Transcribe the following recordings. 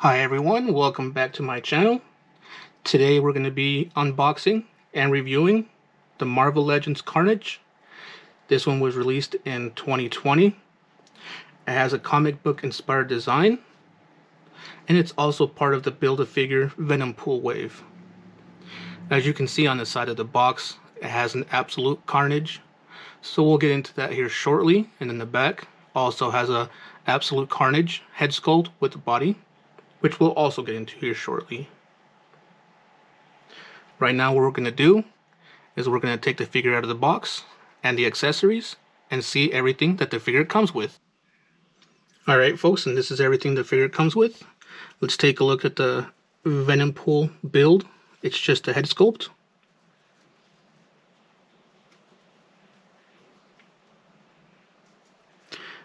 Hi everyone, welcome back to my channel. Today we're going to be unboxing and reviewing the Marvel Legends Carnage. This one was released in 2020. It has a comic book inspired design, and it's also part of the Build-A-Figure Venom Pool wave. As you can see on the side of the box, it has an absolute Carnage, so we'll get into that here shortly. And in the back also has a absolute Carnage head sculpt with the body, which we'll also get into here shortly. Right now what we're going to do is we're going to take the figure out of the box and the accessories and see everything that the figure comes with. Alright folks, and this is everything the figure comes with. Let's take a look at the Venom Pool build. It's just a head sculpt.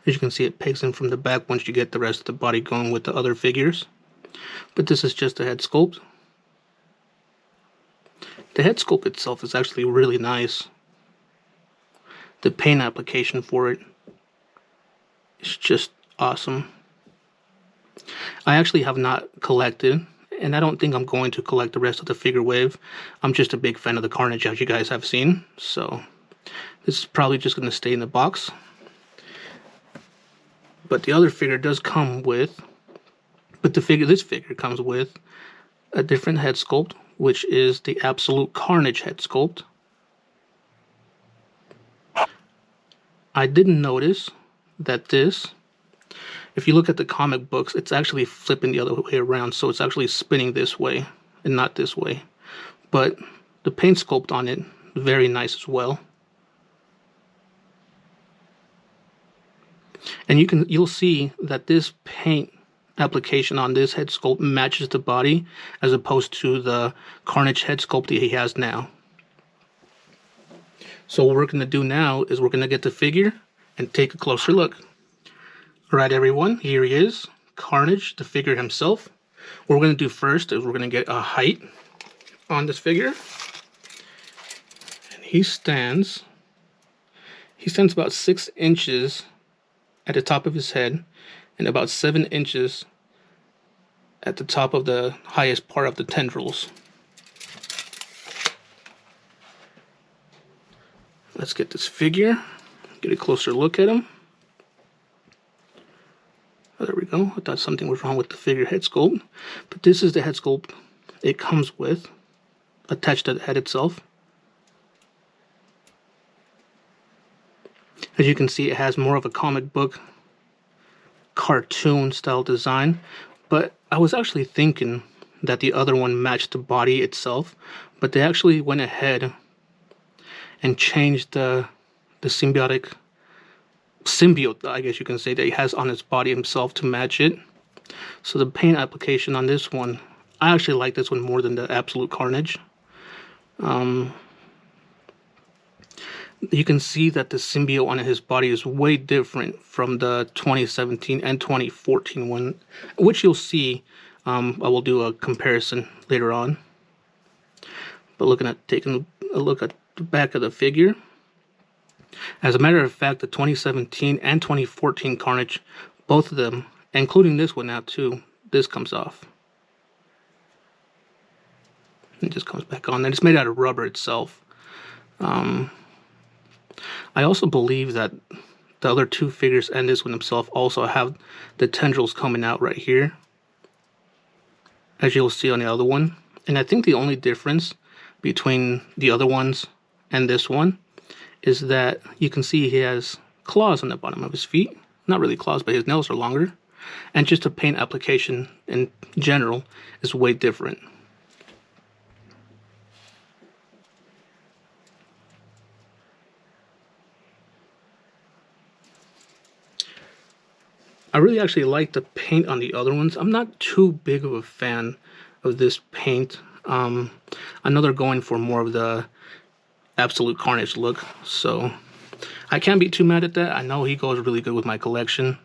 As you can see, it pegs in from the back once you get the rest of the body going with the other figures. But this is just a head sculpt. The head sculpt itself is actually really nice. The paint application for it is just awesome. I actually have not collected, and I don't think I'm going to collect the rest of the figure wave. I'm just a big fan of the Carnage, as you guys have seen, so this is probably just going to stay in the box. But the other figure does come with, this figure comes with a different head sculpt, which is the Absolute Carnage head sculpt. I didn't notice that this, if you look at the comic books, it's actually flipping the other way around, so it's actually spinning this way and not this way. But the paint sculpt on it, very nice as well. And you'll see that this paint application on this head sculpt matches the body as opposed to the Carnage head sculpt that he has now. So what we're going to do now is we're going to get the figure and take a closer look. Alright everyone, here he is, Carnage, the figure himself. What we're going to do first is we're going to get a height on this figure. And he stands about 6 inches at the top of his head and about 7 inches at the top of the highest part of the tendrils. Let's get this figure, get a closer look at him. Oh, there we go. I thought something was wrong with the figure head sculpt, but this is the head sculpt it comes with, attached to the head itself. As you can see, it has more of a comic book cartoon style design, but I was actually thinking that the other one matched the body itself, but they actually went ahead and changed the symbiote, I guess you can say, that he has on his body himself to match it. So the paint application on this one, I actually like this one more than the Absolute Carnage. You can see that the symbiote on his body is way different from the 2017 and 2014 one, which you'll see. I will do a comparison later on. But taking a look at the back of the figure. As a matter of fact, the 2017 and 2014 Carnage, both of them, including this one now too, this comes off. It just comes back on. And it's made out of rubber itself. I also believe that the other two figures and this one himself also have the tendrils coming out right here, as you'll see on the other one. And I think the only difference between the other ones and this one is that you can see he has claws on the bottom of his feet. Not really claws, but his nails are longer. And just the paint application in general is way different. I really actually like the paint on the other ones. I'm not too big of a fan of this paint. I know they're going for more of the Absolute Carnage look, so I can't be too mad at that. I know he goes really good with my collection.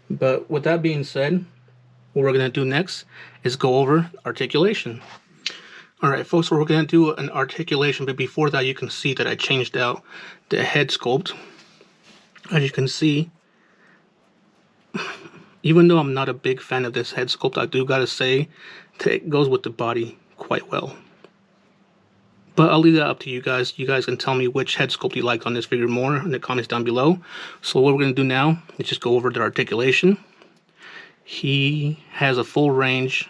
But with that being said, what we're going to do next is go over articulation. Alright folks, so we're going to do an articulation, but before that you can see that I changed out the head sculpt. As you can see, Even though I'm not a big fan of this head sculpt, I do gotta say that it goes with the body quite well. But I'll leave that up to you guys. You guys can tell me which head sculpt you liked on this figure more in the comments down below. So what we're going to do now is just go over the articulation. He has a full range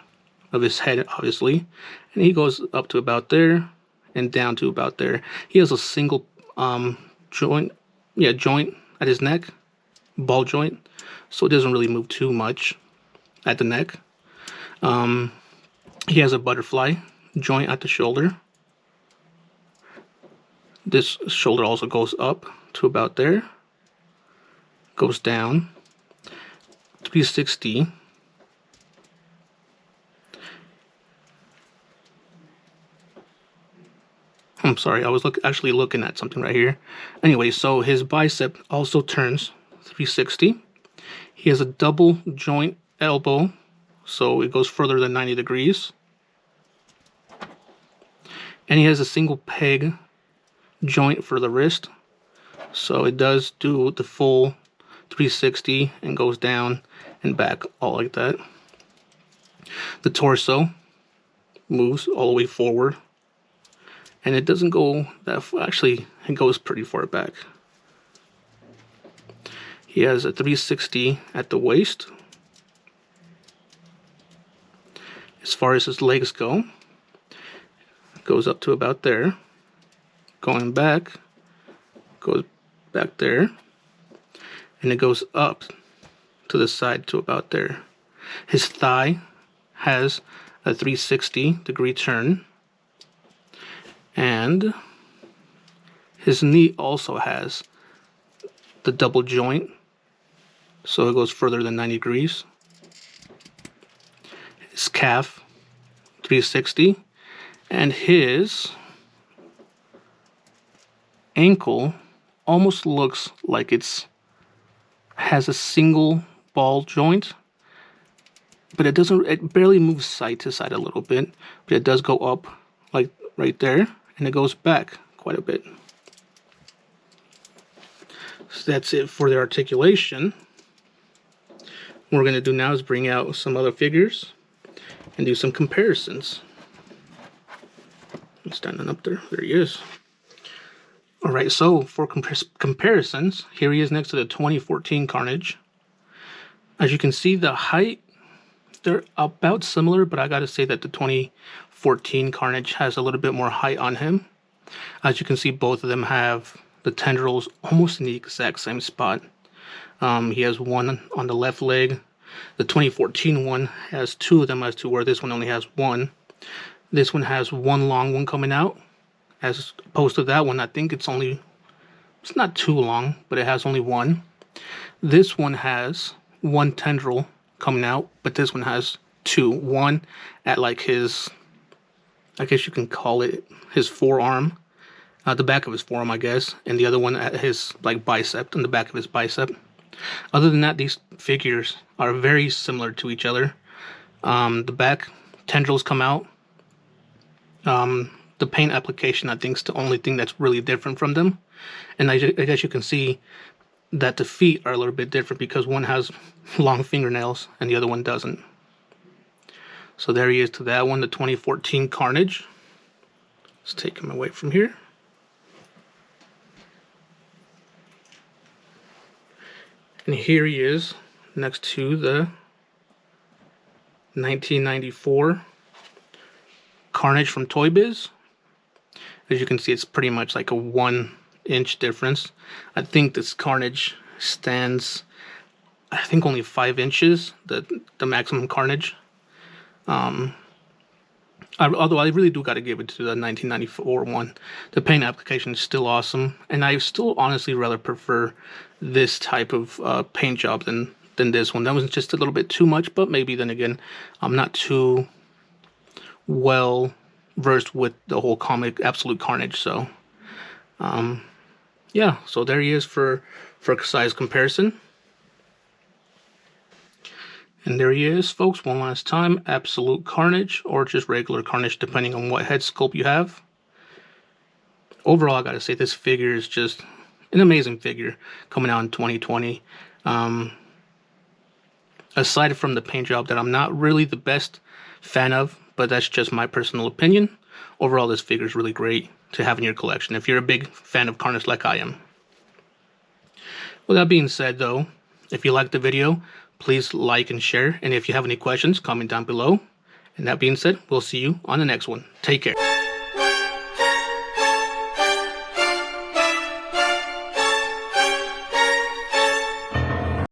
of his head, obviously. And he goes up to about there and down to about there. He has a single joint at his neck, ball joint. So it doesn't really move too much at the neck. He has a butterfly joint at the shoulder. This shoulder also goes up to about there, goes down, 360. I'm sorry, I was actually looking at something right here. Anyway, so his bicep also turns 360. He has a double joint elbow, so it goes further than 90 degrees. And he has a single peg joint for the wrist, so it does do the full 360 and goes down and back all like that. The torso moves all the way forward, and it doesn't go that far. Actually, it goes pretty far back. He has a 360 at the waist. As far as his legs go, it goes up to about there. Going back, goes back there, and it goes up to the side to about there. His thigh has a 360-degree turn, and his knee also has the double joint, so it goes further than 90 degrees. His calf, 360, and his ankle almost looks like has a single ball joint, but it barely moves side to side a little bit, but it does go up like right there, and it goes back quite a bit. So that's it for the articulation. What we're going to do now is bring out some other figures and do some comparisons. I'm standing up there. There he is. Alright, so for comparisons, here he is next to the 2014 Carnage. As you can see, the height, they're about similar, but I gotta say that the 2014 Carnage has a little bit more height on him. As you can see, both of them have the tendrils almost in the exact same spot. He has one on the left leg. The 2014 one has two of them, as to where this one only has one. This one has one long one coming out, as opposed to that one. I think it's not too long, but it has only one. This one has one tendril coming out, but this one has two. One at like his, I guess you can call it his forearm, the back of his forearm, I guess, and the other one at his like bicep, on the back of his bicep. Other than that, these figures are very similar to each other. The back tendrils come out. The paint application, I think, is the only thing that's really different from them. And I guess you can see that the feet are a little bit different because one has long fingernails and the other one doesn't. So there he is to that one, the 2014 Carnage. Let's take him away from here. And here he is next to the 1994 Carnage from Toy Biz. As you can see, it's pretty much like a 1-inch difference. I think this Carnage stands, I think, only 5 inches, the maximum Carnage. Although I really do got to give it to the 1994 one. The paint application is still awesome, and I still honestly rather prefer this type of paint job than this one. That was just a little bit too much, but maybe then again, I'm not too well versed with the whole comic Absolute Carnage. So yeah, so there he is for size comparison. And there he is, folks, one last time. Absolute Carnage, or just regular Carnage, depending on what head sculpt you have. Overall, I gotta say, this figure is just an amazing figure coming out in 2020. aside from the paint job that I'm not really the best fan of, but that's just my personal opinion. Overall, this figure is really great to have in your collection if you're a big fan of Carnage like I am. With that being said, though, if you liked the video, please like and share. And if you have any questions, comment down below. And that being said, we'll see you on the next one. Take care.